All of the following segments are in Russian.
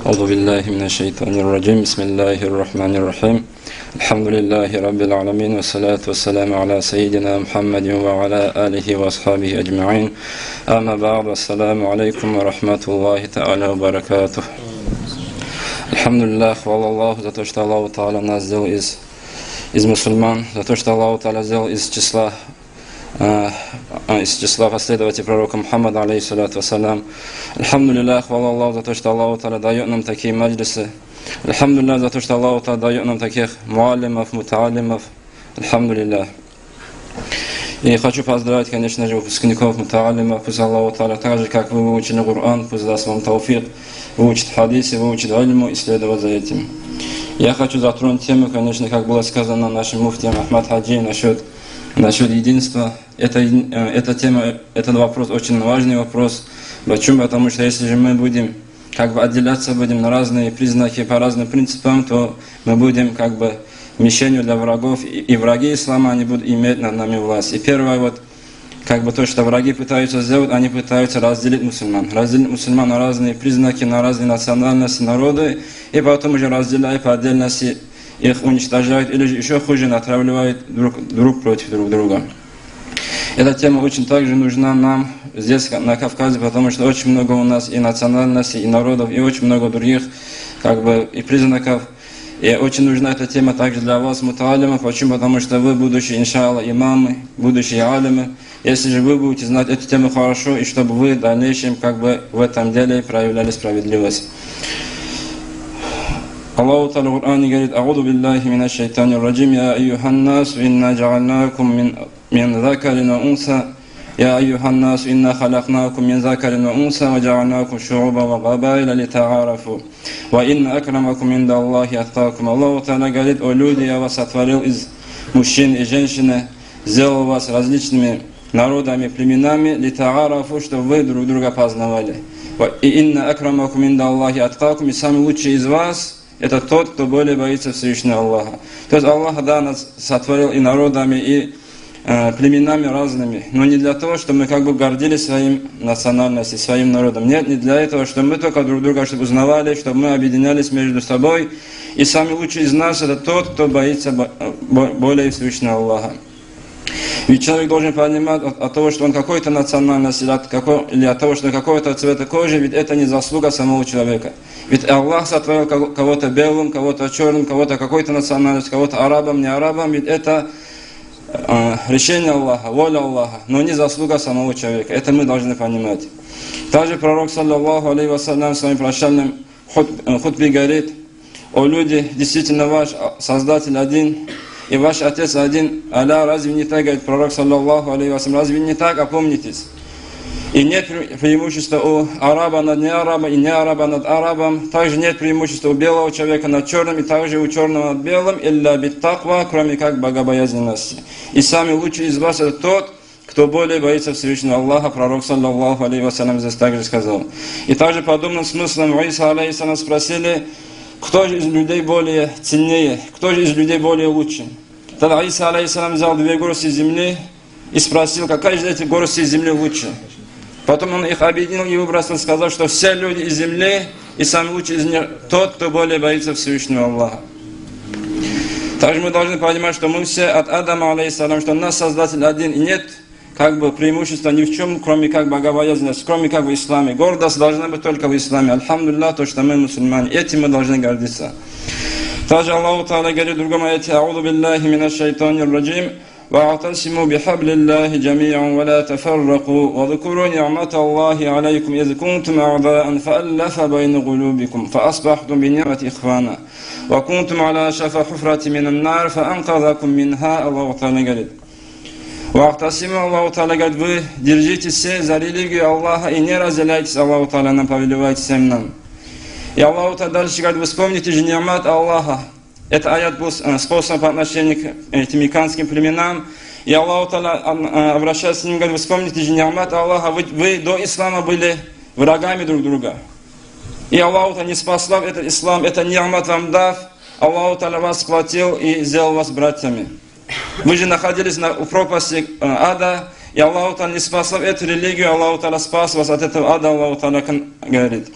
أعوذ بالله من الشيطان الرجيم بسم الله الرحمن الرحيم الحمد لله رب العالمين والصلاة والسلام على سيدنا محمد وعلى آله وأصحابه أجمعين أما بعد والسلام عليكم ورحمة الله تعالى وبركاته. Alhamdulillah, hvala Allahu za to što Allah ta'ala nas сделал iz musliman, za to što Allah ta'ala сделал iz čисla последователей пророка Мухаммада алейхиссалату вассалям. Alhamdulillah, hvala Allahu za to što Allah ta'ala дает нам такие маджлисы. Alhamdulillah, за то что Allah ta'ala дает нам таких муаллимов, мутааллимов. Alhamdulillah. И хочу поздравить, конечно же, выпускников мутааллимов. Пусть Аллах ta'ala, так же, как вы выучили Коран, пусть даст вам тауфик выучить хадисы, выучить ильму и следовать за этим. Я хочу затронуть тему, конечно, как было сказано нашим муфтием Ахмад Хаджи насчет единства. Эта тема, этот вопрос очень важный вопрос. Почему? Потому что если же мы будем отделяться будем на разные признаки, по разным принципам, то мы будем мишенью для врагов, и враги ислама, они будут иметь над нами власть. И первое, то, что враги пытаются сделать, они пытаются разделить мусульман на разные признаки, на разные национальности, народы, и потом уже разделяя по отдельности, их уничтожают, или же еще хуже, натравливают друг против друг друга. Эта тема очень также нужна нам здесь, на Кавказе, потому что очень много у нас и национальностей, и народов, и очень много других и признаков. И очень нужна эта тема также для вас, мутаалимов. Почему? Потому что вы, будущие, иншаллах, имамы, будущие алимы, если же вы будете знать эту тему хорошо, и чтобы вы в дальнейшем в этом деле проявляли справедливость. Аллаху Та'ala в Коране говорит: «А'уду биллахи минаш шайтанир раджим, я айюхан нас, инна джа'альнакум мин закарин ва унса, я айюхан нас, инна халакнакум мин закарин ва унса, ва джа'альнакум шу'уба ва габайла литаарафу, ва инна акрамакум инда Аллахи атқакум». Аллаху Та'ала говорит: «О люди, я вас сотворил из мужчин и женщин, сделал вас различными народами, племенами, литаарафу, чтобы вы друг друга познавали. И инна акрамакум инда Аллахи атқакум, и самый лучший из вас это тот, кто более боится Всевышнего Аллаха». То есть Аллах, нас сотворил и народами, и племенами разными, но не для того, чтобы мы гордились своим национальностью, своим народом. Нет, не для этого, чтобы мы только друг друга узнавали, чтобы мы объединялись между собой. И самый лучший из нас это тот, кто боится более Всевышнего Аллаха. Ведь человек должен понимать от того, что он какой-то национальности, или от того, что он какого-то цвета кожи, ведь это не заслуга самого человека. Ведь Аллах сотворил кого-то белым, кого-то черным, кого-то какой-то национальности, кого-то арабом, не арабом, ведь это решение Аллаха, воля Аллаха, но не заслуга самого человека. Это мы должны понимать. Также пророк, саллаллаху алейхи вассалям, в своем прощальном хутбе говорит: «О люди, действительно ваш Создатель один, и ваш Отец один. Аля, разве не так?» Говорит пророк, саллаллаху алейхи вассалям, разве не так? Опомнитесь. И нет преимущества у араба над неарабом, и неараба над арабом. Также нет преимущества у белого человека над черным, и также у черного над белым, илля биттаква, кроме богобоязненности. И самый лучший из вас это тот, кто более боится Всевышнего Аллаха. Пророк, саллаллаху алейхи вассалям, здесь также сказал. И также подобным смыслом Иса алейхиссалям спросили: кто же из людей более ценнее, кто же из людей более лучше? Тогда Иса алейхиссалям взял 2 горсти земли и спросил, какая же эти горсти земли лучше. Потом он их объединил и выбросил, сказал, что все люди из земли, и самый лучший из них тот, кто более боится Всевышнего Аллаха. Также мы должны понимать, что мы все от Адама, алейхиссалям, что наш Создатель один, и нет преимущества ни в чем, кроме богобоязненности, кроме в исламе. Гордость должна быть только в исламе. Альхамдулиллах, то, что мы мусульмане. Этим мы должны гордиться. Также Аллаху Та'ала говорит в другом аяте: «А'уду биллахи минаш шайтанир раджим, واعتصموا بحبل الله جميعا ولا تفرقوا واذكروا نعمة الله عليكم إذ كنتم أعداء فألف بين قلوبكم فأصبحتم بنعمة إخوانا وكنتم على شفا حفرة من النار فأنقذكم منها». Аллаху Та'ала говорит: «Ва'тасиму», Аллаху Та'ала говорит, вы держитесь все за религию Аллаха и не разделяйтесь. Аллаху Та'ала нам повелевает всем нам. И Аллаху Та'ала дальше говорит: вы вспомните же ни'мат Аллаха. Это аят был способом по отношению к этим мекканским племенам. И Аллах обращаясь с ним, говорит: вы вспомните же ни'мат Аллаха, вы до ислама были врагами друг друга. И Аллах не спасал этот ислам, это ни'мат вам дав, Аллах вас схватил и сделал вас братьями. Вы же находились у пропасти ада, и Аллах не спасал эту религию, Аллах спас вас от этого ада. Аллах говорит: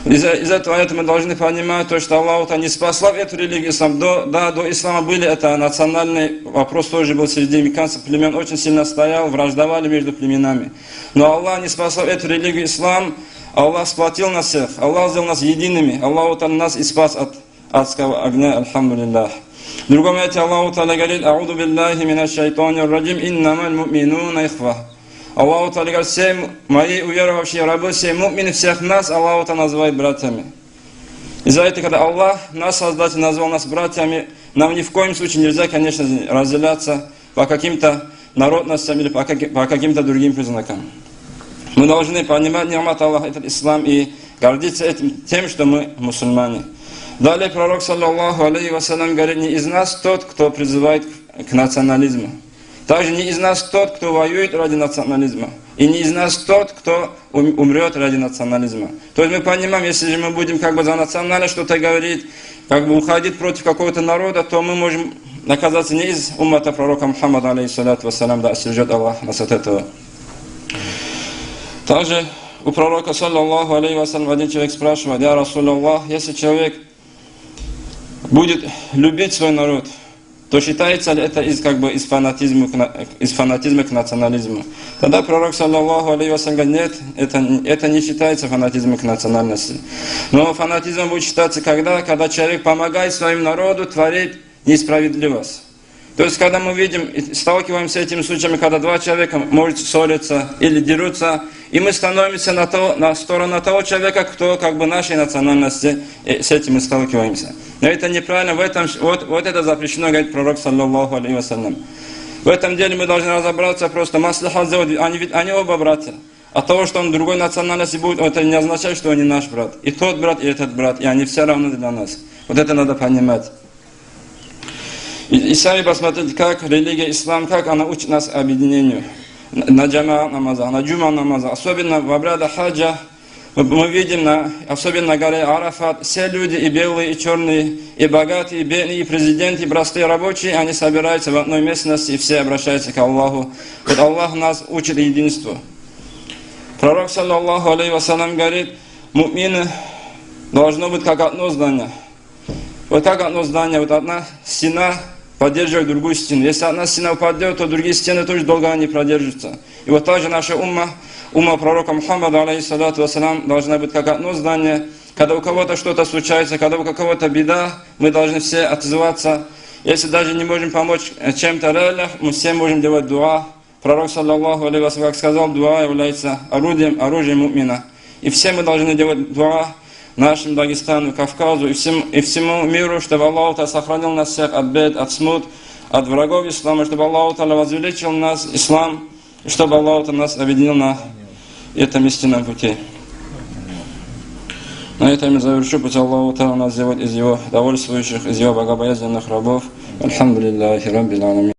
Из этого аята мы должны понимать то, что Аллах не спасал эту религию ислам. До ислама были, это национальный вопрос тоже был среди американцев племен, очень сильно стоял, враждовали между племенами. Но Аллах не спасал эту религию ислам, Аллах сплотил нас всех, Аллах сделал нас едиными, Аллах нас и спас от адского огня, альхамдулиллах. В другом аяте Аллах говорит: «Ауду биллахи минаш шайтанир раджим, иннамаль му'минуна ихва». Аллах говорит: все мои уверовавшие рабы, все му'мины, всех нас Аллах называет братьями. Из-за этого, когда Аллах, наш Создатель, назвал нас братьями, нам ни в коем случае нельзя, конечно, разделяться по каким-то народностям или по каким-то другим признакам. Мы должны понимать ни'мат Аллаха, этот ислам, и гордиться тем, что мы мусульмане. Далее пророк, саллаллаху алейхи вассалям, говорит: не из нас тот, кто призывает к национализму. Также не из нас тот, кто воюет ради национализма. И не из нас тот, кто умрет ради национализма. То есть мы понимаем, если же мы будем за национальность что-то говорить, уходить против какого-то народа, то мы можем оказаться не из уммата пророка Мухаммада, алейхиссалату вассалям, да остережет Аллах нас от этого. Также у пророка, саллаллаху алейхи вассалям, один человек спрашивает: «Я Расулаллах, если человек будет любить свой народ, то считается ли это из фанатизма к национализму?» Тогда пророк, саллаллаху алейхи вассалям, говорит: нет, это не считается фанатизмом к национальности. Но фанатизмом будет считаться, когда человек помогает своему народу творить несправедливость. То есть, когда мы видим и сталкиваемся с этими случаями, когда два человека могут ссориться или дерутся, и мы становимся на сторону того человека, кто нашей национальности, и с этим мы сталкиваемся. Но это неправильно, вот это запрещено, говорит пророк, саллаллаху алейхи вассалям. В этом деле мы должны разобраться, просто маслихат сделать, они оба братья. От того, что он другой национальности будет, это не означает, что он не наш брат. И тот брат, и этот брат, и они все равны для нас. Вот это надо понимать. И сами посмотрите, как религия ислам, как она учит нас объединению. На джама намазах, на джума намазах, особенно в обрядах хаджа, мы видим, особенно на горе Арафат, все люди, и белые, и черные, и богатые, и бедные, и президенты, и простые рабочие, они собираются в одной местности, и все обращаются к Аллаху. Вот Аллах нас учит единству. Пророк, саллаллаху алейхи вассалям, говорит: му'мины должно быть как одно здание. Вот как одно здание, вот одна стена поддерживает другую стену. Если одна стена упадет, то другие стены тоже долго не продержатся. И вот также наша умма пророка Мухаммада, алейхиссалату вассалям, должна быть как одно здание. Когда у кого-то что-то случается, когда у кого-то беда, мы должны все отзываться. Если даже не можем помочь чем-то реально, мы все можем делать дуа. Пророк, саллаллаху алейхи вассалям, как сказал, дуа является оружием му'мина. И все мы должны делать дуа нашему Дагестану, Кавказу и всему миру, чтобы Аллах сохранил нас всех от бед, от смут, от врагов ислама, чтобы Аллах возвеличил нас, ислам, и чтобы Аллах нас объединил на этом истинном пути. На этом я завершу, пусть Аллах нас сделает из его довольствующих, из его богобоязненных рабов. Альхамдулиллахи раббил аламин.